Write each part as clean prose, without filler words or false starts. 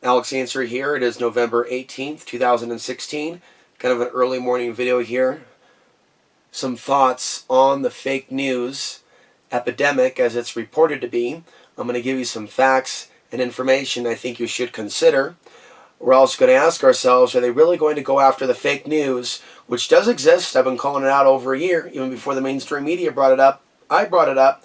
Alex Answer here. It is November 18th, 2016. Kind of an early morning video here. Some thoughts on the fake news epidemic as it's reported to be. I'm going to give you some facts and information I think you should consider. We're also going to ask ourselves, are they really going to go after the fake news, which does exist? I've been calling it out over a year, even before the mainstream media brought it up. I brought it up.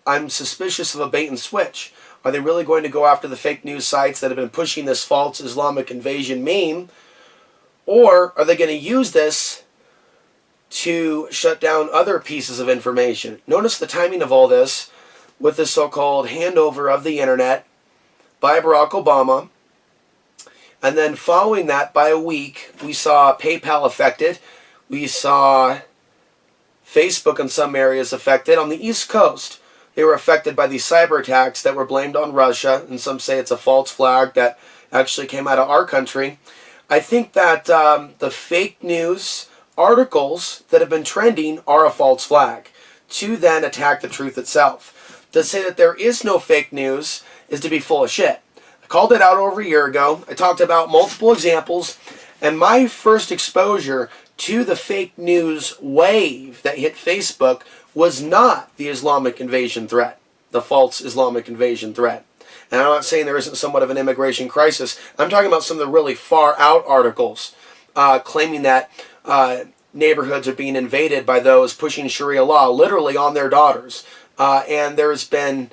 I'm suspicious of a bait and switch. Are they really going to go after the fake news sites that have been pushing this false Islamic invasion meme? Or are they going to use this to shut down other pieces of information? Notice the timing of all this with the so-called handover of the internet by Barack Obama. And then following that by a week, we saw PayPal affected. We saw Facebook in some areas affected. On the East Coast, they were affected by these cyber attacks that were blamed on Russia, and some say it's a false flag that actually came out of our country. I think that the fake news articles that have been trending are a false flag to then attack the truth itself. To say that there is no fake news is to be full of shit. I called it out over a year ago. I talked about multiple examples, and my first exposure to the fake news wave that hit Facebook was not the Islamic invasion threat, the false Islamic invasion threat. And I'm not saying there isn't somewhat of an immigration crisis. I'm talking about some of the really far out articles claiming that neighborhoods are being invaded by those pushing Sharia law literally on their daughters. And there's been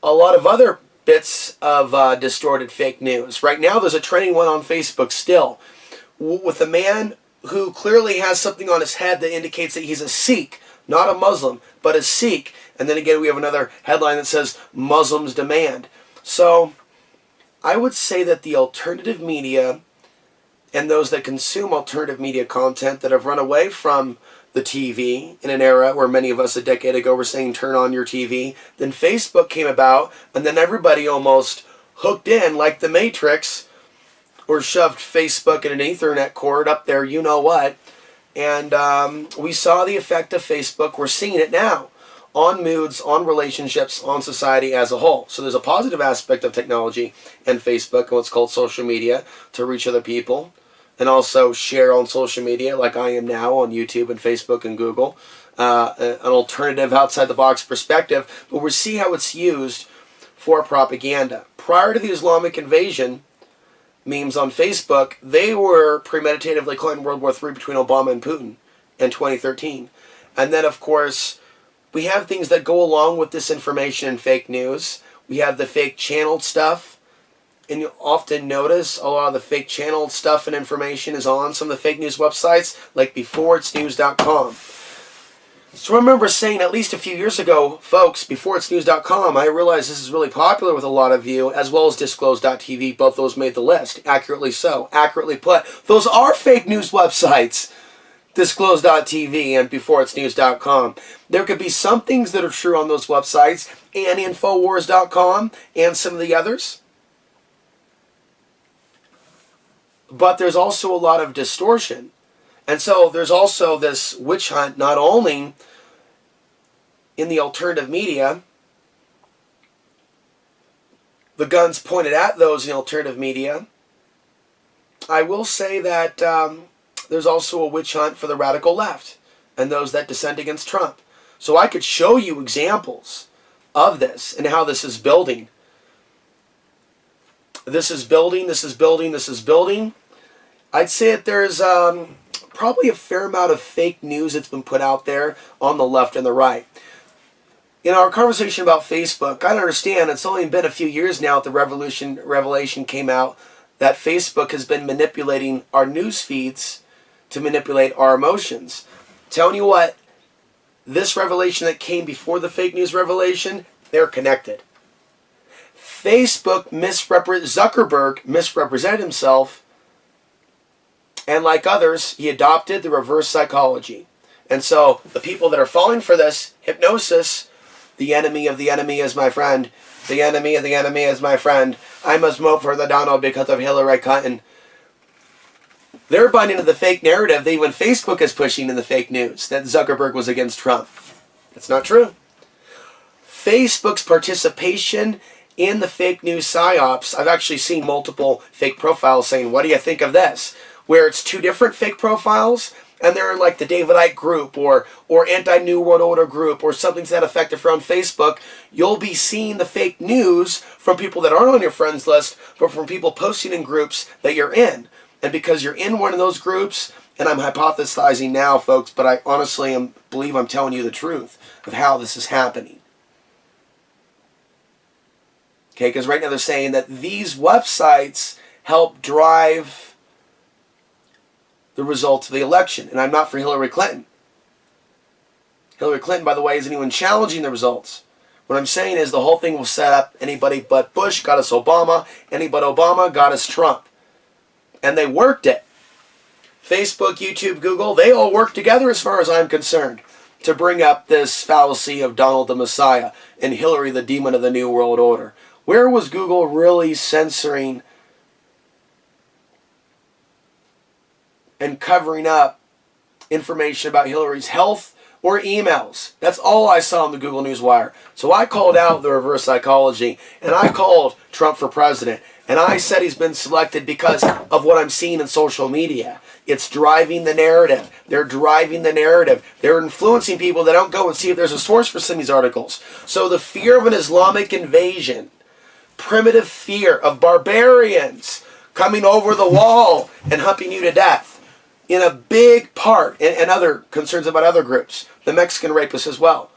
a lot of other bits of distorted fake news. Right now there's a trending one on Facebook still with a man who clearly has something on his head that indicates that he's a Sikh, not a Muslim, but a Sikh. And then again we have another headline that says Muslims demand. So I would say that the alternative media and those that consume alternative media content that have run away from the TV in an era where many of us a decade ago were saying turn on your TV, then Facebook came about, and then everybody almost hooked in like the Matrix, or shoved Facebook in an Ethernet cord up there, you know what. And we saw the effect of Facebook. We're seeing it now on moods, on relationships, on society as a whole. So there's a positive aspect of technology and Facebook and what's called social media to reach other people and also share on social media like I am now on YouTube and Facebook and Google. An alternative outside the box perspective, but we'll see how it's used for propaganda. Prior to the Islamic invasion, memes on Facebook, they were premeditatively calling World War III between Obama and Putin in 2013. And then, of course, we have things that go along with disinformation and fake news. We have the fake channeled stuff. And you'll often notice a lot of the fake channeled stuff and information is on some of the fake news websites, like beforeitsnews.com. So I remember saying at least a few years ago, folks, beforeitsnews.com, I realize this is really popular with a lot of you, as well as disclose.tv. Both those made the list. Accurately so. Accurately put. Those are fake news websites. Disclose.tv and beforeitsnews.com. There could be some things that are true on those websites, and Infowars.com and some of the others. But there's also a lot of distortion. And so there's also this witch hunt, not only in the alternative media, the guns pointed at those in the alternative media. I will say that there's also a witch hunt for the radical left and those that dissent against Trump. So I could show you examples of this and how this is building. This is building, this is building, this is building. I'd say that there's probably a fair amount of fake news that's been put out there on the left and the right. In our conversation about Facebook, I understand it's only been a few years now that the revelation came out that Facebook has been manipulating our news feeds to manipulate our emotions. Telling you what, this revelation that came before the fake news revelation, they're connected. Facebook Zuckerberg misrepresented himself, and like others, he adopted the reverse psychology. And so the people that are falling for this hypnosis, the enemy of the enemy is my friend, the enemy of the enemy is my friend, I must vote for the Donald because of Hillary Clinton. They're buying into the fake narrative that even Facebook is pushing in the fake news, that Zuckerberg was against Trump. That's not true. Facebook's participation in the fake news psyops, I've actually seen multiple fake profiles saying, what do you think of this? Where it's two different fake profiles, and they're in like the David Icke group or anti-New World Order group or something to that effect. If you're on Facebook, you'll be seeing the fake news from people that aren't on your friends list, but from people posting in groups that you're in. And because you're in one of those groups, and I'm hypothesizing now, folks, but I honestly believe I'm telling you the truth of how this is happening. Okay, because right now they're saying that these websites help drive the results of the election. And I'm not for Hillary Clinton. Hillary Clinton, by the way, isn't even challenging the results. What I'm saying is the whole thing was set up. Anybody but Bush got us Obama. Anybody but Obama got us Trump. And they worked it. Facebook, YouTube, Google, they all worked together as far as I'm concerned to bring up this fallacy of Donald the Messiah and Hillary the demon of the New World Order. Where was Google really censoring and covering up information about Hillary's health or emails? That's all I saw on the Google News Wire. So I called out the reverse psychology, and I called Trump for president. And I said he's been selected because of what I'm seeing in social media. It's driving the narrative. They're driving the narrative. They're influencing people that don't go and see if there's a source for some of these articles. So the fear of an Islamic invasion, primitive fear of barbarians coming over the wall and humping you to death, in a big part, and other concerns about other groups, the Mexican rapists as well.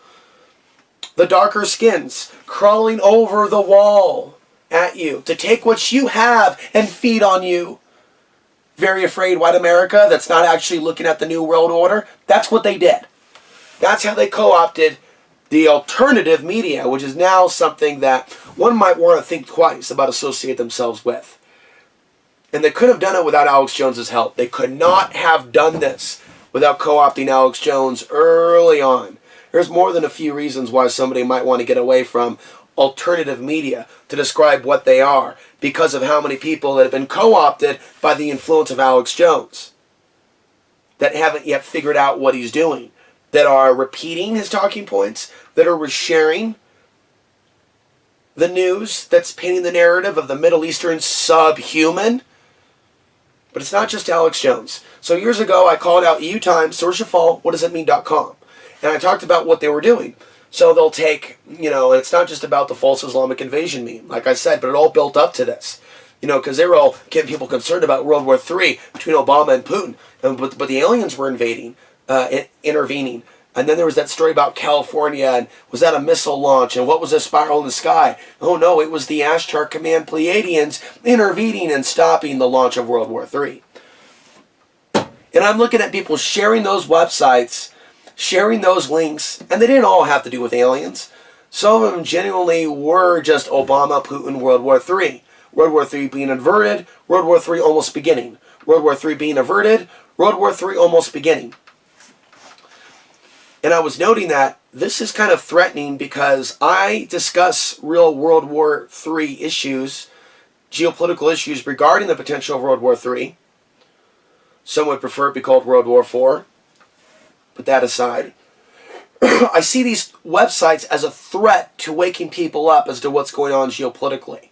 The darker skins crawling over the wall at you to take what you have and feed on you. Very afraid white America that's not actually looking at the New World Order. That's what they did. That's how they co-opted the alternative media, which is now something that one might want to think twice about associate themselves with. And they could have done it without Alex Jones's help. They could not have done this without co-opting Alex Jones early on. There's more than a few reasons why somebody might want to get away from alternative media to describe what they are, because of how many people that have been co-opted by the influence of Alex Jones that haven't yet figured out what he's doing, that are repeating his talking points, that are resharing the news that's painting the narrative of the Middle Eastern subhuman. But it's not just Alex Jones. So years ago, I called out EU Times, source of fall, whatdoesitmean.com. And I talked about what they were doing. So they'll take, and it's not just about the false Islamic invasion meme, like I said, but it all built up to this. Because they were all getting people concerned about World War III between Obama and Putin. But the aliens were intervening. And then there was that story about California, and was that a missile launch, and what was a spiral in the sky? Oh no, it was the Ashtar Command Pleiadians intervening and stopping the launch of World War III. And I'm looking at people sharing those websites, sharing those links, and they didn't all have to do with aliens. Some of them genuinely were just Obama, Putin, World War III. World War III being averted, World War III almost beginning. World War III being averted, World War III almost beginning. And I was noting that this is kind of threatening because I discuss real World War III issues, geopolitical issues regarding the potential of World War III. Some would prefer it be called World War IV. Put that aside. I see these websites as a threat to waking people up as to what's going on geopolitically.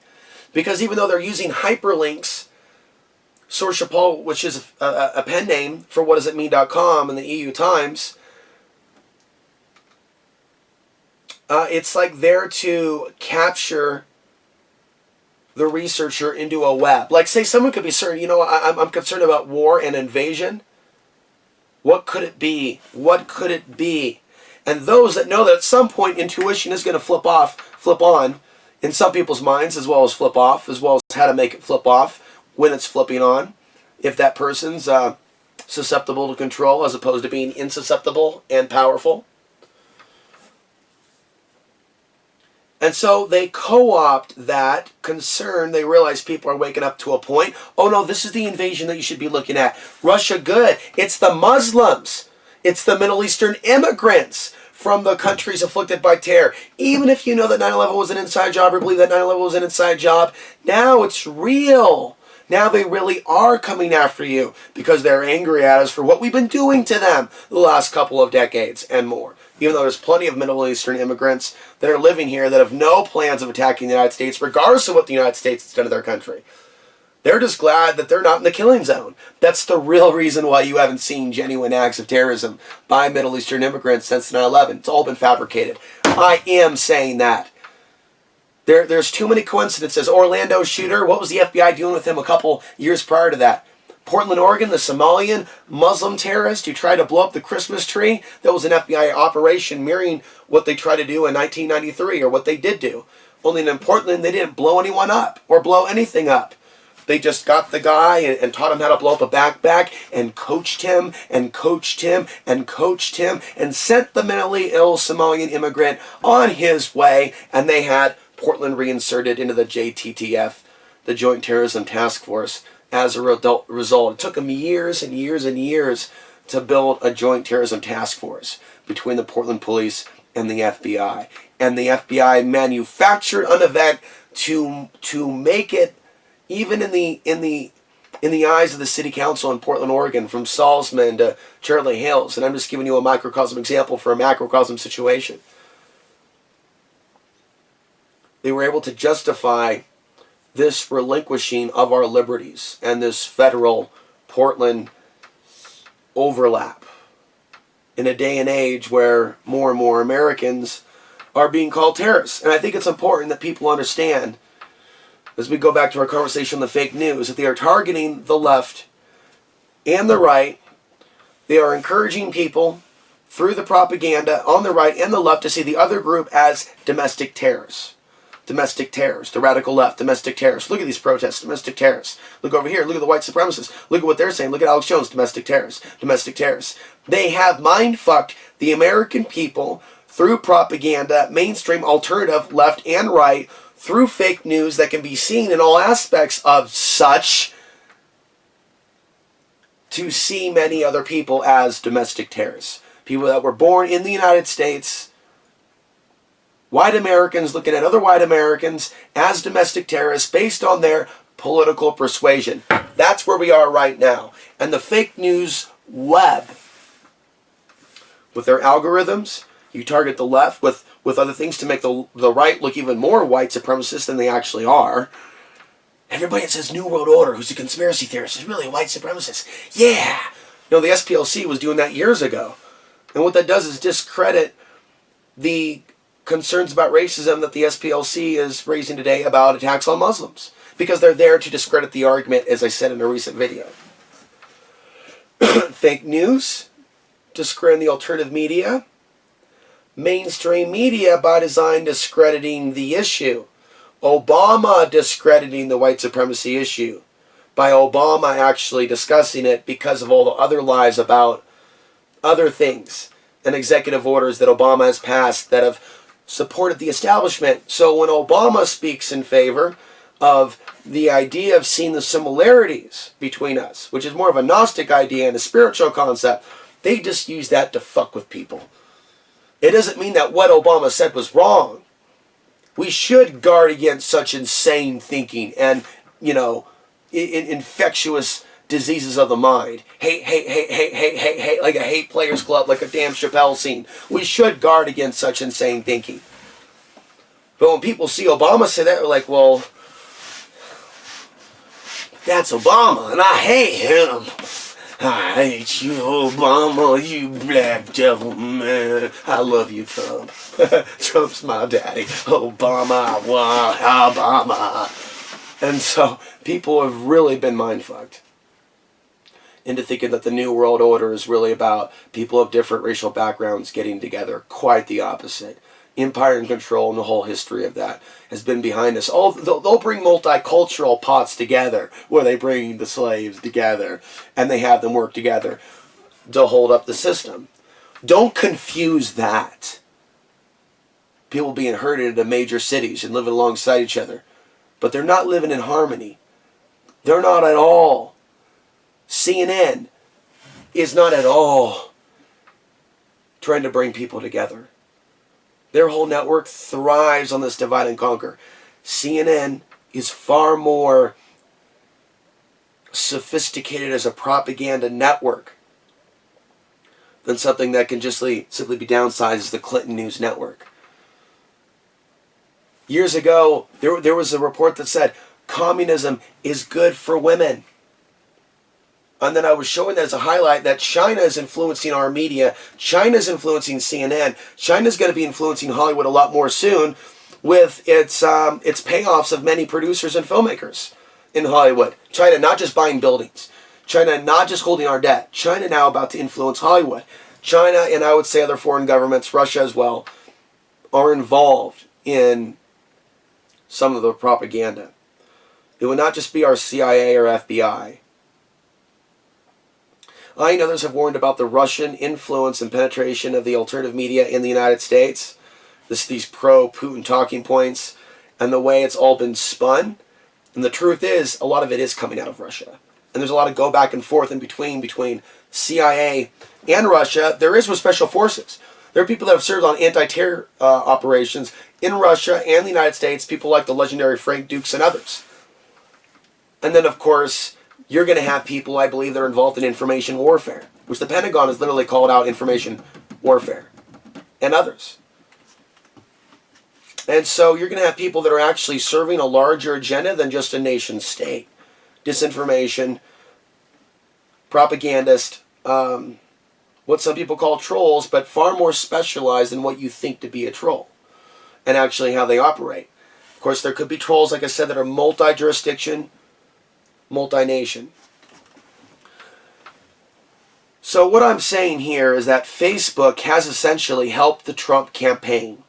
Because even though they're using hyperlinks, Source Paul, which is a pen name for whatdoesitmean.com and the EU Times, it's like there to capture the researcher into a web. Like, say someone could be certain, I'm concerned about war and invasion. What could it be? What could it be? And those that know that at some point intuition is going to flip on in some people's minds, as well as flip off, as well as how to make it flip off when it's flipping on. If that person's susceptible to control as opposed to being insusceptible and powerful. And so they co-opt that concern. They realize people are waking up to a point. Oh no, this is the invasion that you should be looking at. Russia, good. It's the Muslims. It's the Middle Eastern immigrants from the countries afflicted by terror. Even if you know that 9/11 was an inside job or believe that 9/11 was an inside job, now it's real. Now they really are coming after you because they're angry at us for what we've been doing to them the last couple of decades and more. even though there's plenty of Middle Eastern immigrants that are living here that have no plans of attacking the United States, regardless of what the United States has done to their country. They're just glad that they're not in the killing zone. That's the real reason why you haven't seen genuine acts of terrorism by Middle Eastern immigrants since 9/11. It's all been fabricated. I am saying that. There's too many coincidences. Orlando shooter, what was the FBI doing with him a couple years prior to that? Portland, Oregon, the Somalian Muslim terrorist who tried to blow up the Christmas tree, that was an FBI operation mirroring what they tried to do in 1993, or what they did do. Only in Portland, they didn't blow anyone up or blow anything up. They just got the guy and taught him how to blow up a backpack and coached him and coached him and coached him and sent the mentally ill Somalian immigrant on his way, and they had Portland reinserted into the JTTF, the Joint Terrorism Task Force, as a result. It took them years and years and years to build a Joint Terrorism Task Force between the Portland police and the FBI. And the FBI manufactured an event to make it, even in the eyes of the city council in Portland, Oregon, from Salzman to Charlie Hales, and I'm just giving you a microcosm example for a macrocosm situation. They were able to justify this relinquishing of our liberties and this federal Portland overlap in a day and age where more and more Americans are being called terrorists. And I think it's important that people understand, as we go back to our conversation on the fake news, that they are targeting the left and the right. They are encouraging people through the propaganda on the right and the left to see the other group as domestic terrorists. Domestic terrorists, the radical left, domestic terrorists. Look at these protests, domestic terrorists. Look over here, look at the white supremacists. Look at what they're saying. Look at Alex Jones, domestic terrorists, domestic terrorists. They have mind-fucked the American people through propaganda, mainstream, alternative, left and right, through fake news that can be seen in all aspects of such, to see many other people as domestic terrorists. People that were born in the United States, white Americans looking at other white Americans as domestic terrorists based on their political persuasion. That's where we are right now. And the fake news web, with their algorithms, you target the left with other things to make the right look even more white supremacist than they actually are. Everybody that says New World Order, who's a conspiracy theorist, is really a white supremacist. Yeah! You know, the SPLC was doing that years ago. And what that does is discredit the concerns about racism that the SPLC is raising today about attacks on Muslims. Because they're there to discredit the argument, as I said in a recent video. Fake news, discrediting the alternative media, mainstream media by design discrediting the issue. Obama discrediting the white supremacy issue by Obama actually discussing it because of all the other lies about other things and executive orders that Obama has passed that have supported the establishment. So when Obama speaks in favor of the idea of seeing the similarities between us, which is more of a Gnostic idea and a spiritual concept, they just use that to fuck with people. It doesn't mean that what Obama said was wrong. We should guard against such insane thinking and, you know, infectious diseases of the mind. Hate, like a hate players club, like a damn Chappelle scene. We should guard against such insane thinking. But when people see Obama say that, they're like, well, that's Obama, and I hate him. I hate you, Obama, you black devil, man. I love you, Trump. Trump's my daddy. Obama, Obama. And so people have really been mind-fucked into thinking that the New World Order is really about people of different racial backgrounds getting together. Quite the opposite. Empire and control and the whole history of that has been behind us. They'll bring multicultural pots together where they bring the slaves together and they have them work together to hold up the system. Don't confuse that. People being herded into major cities and living alongside each other. But they're not living in harmony. They're not at all. CNN is not at all trying to bring people together. Their whole network thrives on this divide and conquer. CNN is far more sophisticated as a propaganda network than something that can just simply be downsized as the Clinton News Network. Years ago, there was a report that said communism is good for women. And then I was showing that as a highlight that China is influencing our media. China is influencing CNN. China's going to be influencing Hollywood a lot more soon with its payoffs of many producers and filmmakers in Hollywood. China not just buying buildings. China not just holding our debt. China now about to influence Hollywood. China, and I would say other foreign governments, Russia as well, are involved in some of the propaganda. It would not just be our CIA or FBI. I and others have warned about the Russian influence and penetration of the alternative media in the United States. These pro-Putin talking points and the way it's all been spun. And the truth is, a lot of it is coming out of Russia. And there's a lot of go back and forth in between CIA and Russia. There is with special forces. There are people that have served on anti-terror operations in Russia and the United States, people like the legendary Frank Dukes and others. And then, of course, you're going to have people, I believe, that are involved in information warfare, which the Pentagon has literally called out information warfare, and others. And so you're going to have people that are actually serving a larger agenda than just a nation state. Disinformation, propagandist, what some people call trolls, but far more specialized than what you think to be a troll, and actually how they operate. Of course, there could be trolls, like I said, that are multi-jurisdiction, multi-nation. So what I'm saying here is that Facebook has essentially helped the Trump campaign,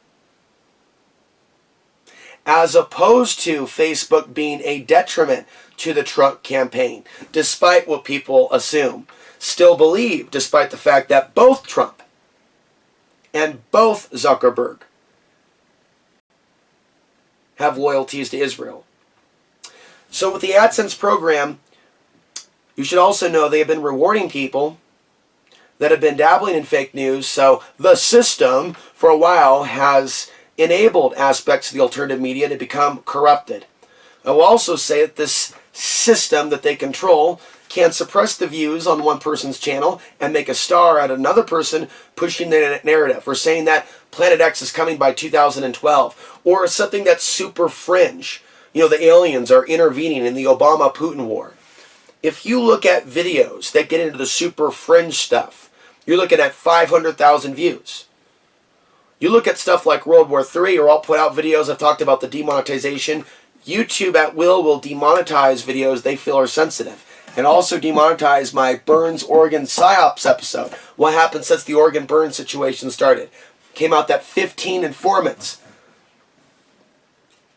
as opposed to Facebook being a detriment to the Trump campaign, despite what people assume, still believe, despite the fact that both Trump and both Zuckerberg have loyalties to Israel. So with the AdSense program, you should also know they have been rewarding people that have been dabbling in fake news. So the system, for a while, has enabled aspects of the alternative media to become corrupted. I will also say that this system that they control can suppress the views on one person's channel and make a star out of another person pushing the narrative, or saying that Planet X is coming by 2012, or something that's super fringe. You know, the aliens are intervening in the Obama-Putin war. If you look at videos that get into the super fringe stuff, you're looking at 500,000 views. You look at stuff like World War III, or I'll put out videos, I've talked about the demonetization. YouTube at will demonetize videos they feel are sensitive. And also demonetize my Burns, Oregon PSYOPs episode. What happened since the Oregon burn situation started. Came out that 15 informants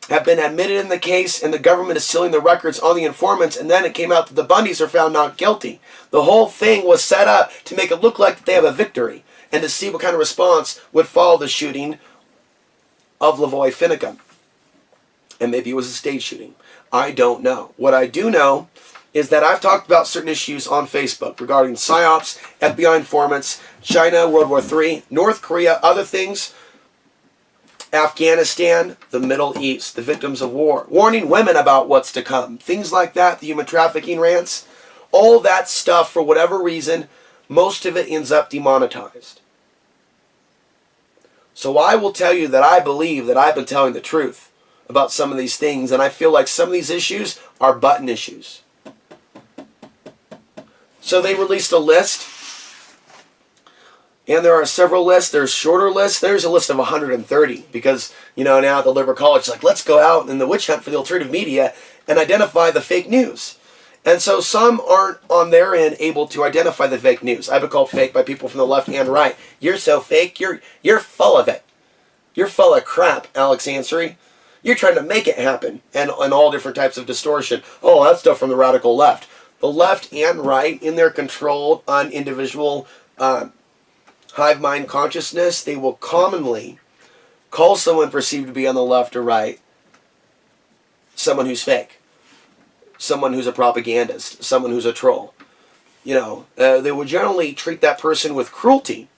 have been admitted in the case, and the government is sealing the records on the informants, and then it came out that the Bundys are found not guilty. The whole thing was set up to make it look like they have a victory, and to see what kind of response would follow the shooting of Lavoy Finicum. And maybe it was a stage shooting. I don't know. What I do know is that I've talked about certain issues on Facebook regarding PSYOPs, FBI informants, China, World War III, North Korea, other things, Afghanistan, the Middle East, the victims of war, warning women about what's to come, things like that, the human trafficking rants, all that stuff, for whatever reason, most of it ends up demonetized. So I will tell you that I believe that I've been telling the truth about some of these things, and I feel like some of these issues are button issues. So they released a list, and there are several lists. There's shorter lists. There's a list of 130 because, you know, now at the Liberal College, like, let's go out in the witch hunt for the alternative media and identify the fake news. And so some aren't on their end able to identify the fake news. I've been called fake by people from the left and right. You're so fake. You're full of it. You're full of crap, Alex Ansary. You're trying to make it happen, and all different types of distortion. Oh, that's stuff from the radical left. The left and right, in their control on individual hive mind consciousness, they will commonly call someone perceived to be on the left or right someone who's fake, someone who's a propagandist, someone who's a troll. You know, they will generally treat that person with cruelty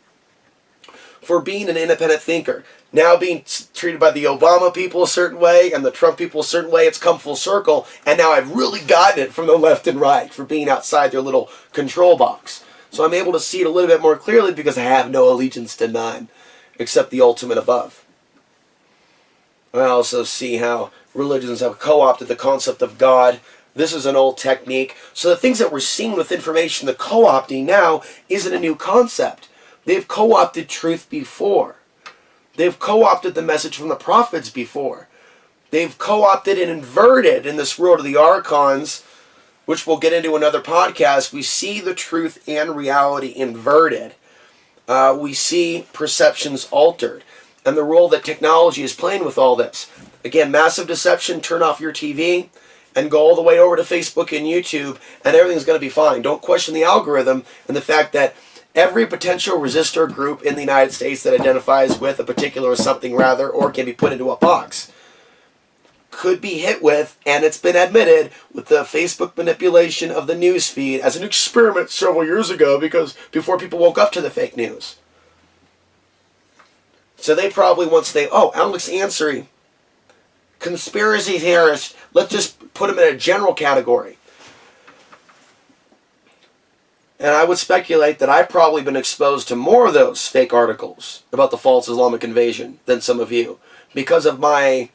for being an independent thinker. Now being treated by the Obama people a certain way and the Trump people a certain way, it's come full circle, and now I've really gotten it from the left and right for being outside their little control box. So I'm able to see it a little bit more clearly because I have no allegiance to none except the ultimate above. I also see how religions have co-opted the concept of God. This is an old technique. So the things that we're seeing with information, the co-opting now, isn't a new concept. They've co-opted truth before. They've co-opted the message from the prophets before. They've co-opted and inverted in this world of the archons, which we'll get into another podcast. We see the truth and reality inverted. We see perceptions altered. And the role that technology is playing with all this. Again, massive deception, turn off your TV and go all the way over to Facebook and YouTube and everything's going to be fine. Don't question the algorithm and the fact that every potential resistor group in the United States that identifies with a particular something rather or can be put into a box could be hit with, and it's been admitted, with the Facebook manipulation of the news feed as an experiment several years ago because before people woke up to the fake news. So they probably, once they, Alex Ansary, conspiracy theorist, let's just put him in a general category. And I would speculate that I've probably been exposed to more of those fake articles about the false Islamic invasion than some of you because of my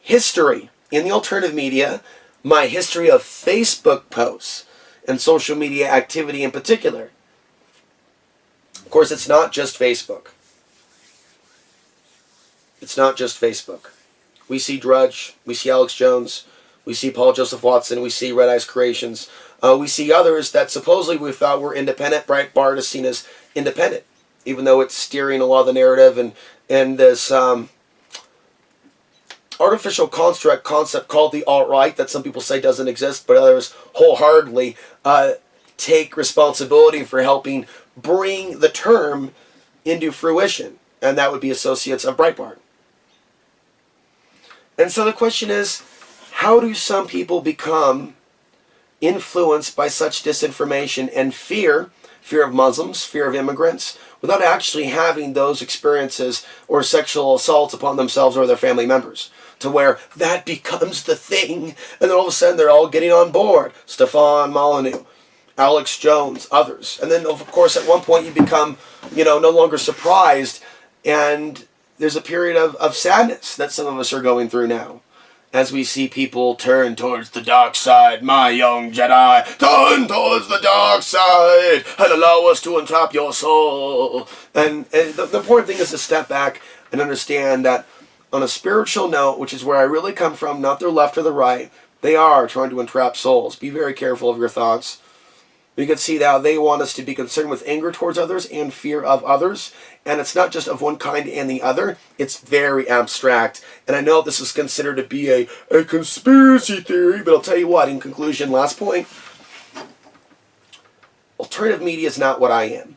history in the alternative media, my history of Facebook posts and social media activity in particular. Of course, it's not just Facebook. It's not just Facebook. We see Drudge, we see Alex Jones, we see Paul Joseph Watson, we see Red Eyes Creations. We see others that supposedly we thought were independent. Breitbart is seen as independent, even though it's steering a lot of the narrative and this artificial construct concept called the alt-right that some people say doesn't exist, but others wholeheartedly take responsibility for helping bring the term into fruition, and that would be associates of Breitbart. And so the question is, how do some people become influenced by such disinformation and fear of Muslims, fear of immigrants, without actually having those experiences or sexual assaults upon themselves or their family members, to where that becomes the thing, and then all of a sudden they're all getting on board. Stefan Molyneux, Alex Jones, others. And then, of course, at one point you become, no longer surprised, and there's a period of sadness that some of us are going through now, as we see people turn towards the dark side. My young Jedi, turn towards the dark side and allow us to untap your soul. And the important thing is to step back and understand that on a spiritual note, which is where I really come from, not their left or the right, they are trying to entrap souls. Be very careful of your thoughts. We can see that they want us to be concerned with anger towards others and fear of others. And it's not just of one kind and the other. It's very abstract. And I know this is considered to be a conspiracy theory, but I'll tell you what, in conclusion, last point, alternative media is not what I am.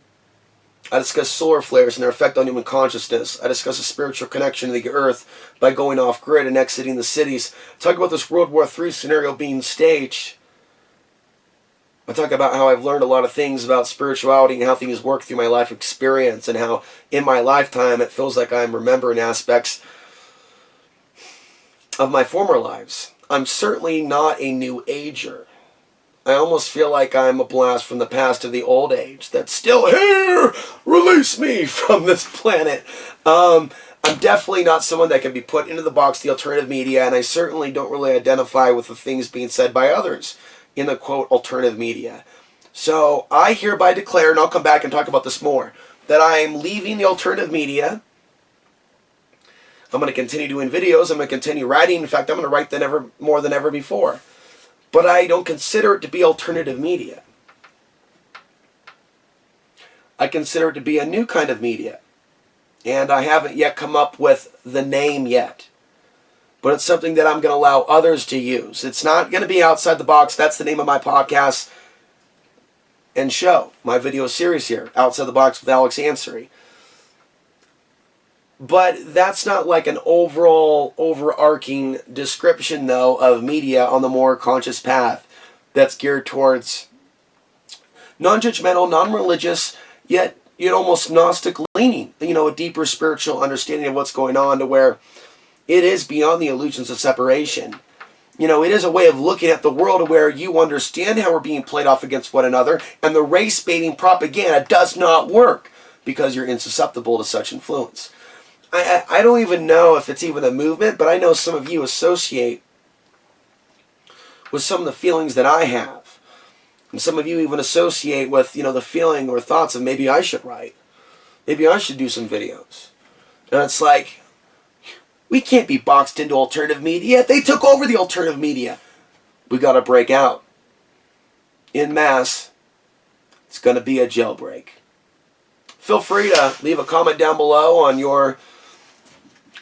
I discuss solar flares and their effect on human consciousness. I discuss a spiritual connection to the earth by going off-grid and exiting the cities. I talk about this World War III scenario being staged. I talk about how I've learned a lot of things about spirituality and how things work through my life experience, and how in my lifetime it feels like I'm remembering aspects of my former lives. I'm certainly not a new ager. I almost feel like I'm a blast from the past of the old age that's still here. Release me from this planet. I'm definitely not someone that can be put into the box, the alternative media, and I certainly don't really identify with the things being said by others in the, quote, alternative media. So I hereby declare, and I'll come back and talk about this more, that I am leaving the alternative media. I'm going to continue doing videos. I'm going to continue writing. In fact, I'm going to write more than ever before. But I don't consider it to be alternative media. I consider it to be a new kind of media. And I haven't yet come up with the name yet. But it's something that I'm going to allow others to use. It's not going to be outside the box. That's the name of my podcast and show, my video series here, Outside the Box with Alex Ansary. But that's not like an overall, overarching description, though, of media on the more conscious path that's geared towards non-judgmental, non-religious, yet almost Gnostic leaning, a deeper spiritual understanding of what's going on, to where it is beyond the illusions of separation. it is a way of looking at the world where you understand how we're being played off against one another, and the race-baiting propaganda does not work because you're insusceptible to such influence. I don't even know if it's even a movement, but I know some of you associate with some of the feelings that I have. And some of you even associate with, the feeling or thoughts of maybe I should write. Maybe I should do some videos. And it's like, we can't be boxed into alternative media. They took over the alternative media. We got to break out. En masse, it's going to be a jailbreak. Feel free to leave a comment down below on your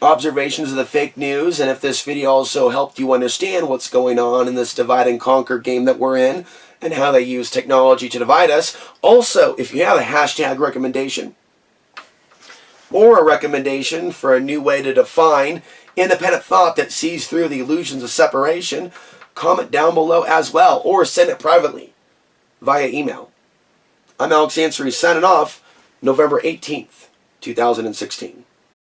observations of the fake news, and if this video also helped you understand what's going on in this divide and conquer game that we're in, and how they use technology to divide us. Also, if you have a hashtag recommendation, or a recommendation for a new way to define independent thought that sees through the illusions of separation, comment down below as well, or send it privately via email. I'm Alex Ansary signing off, November 18th, 2016.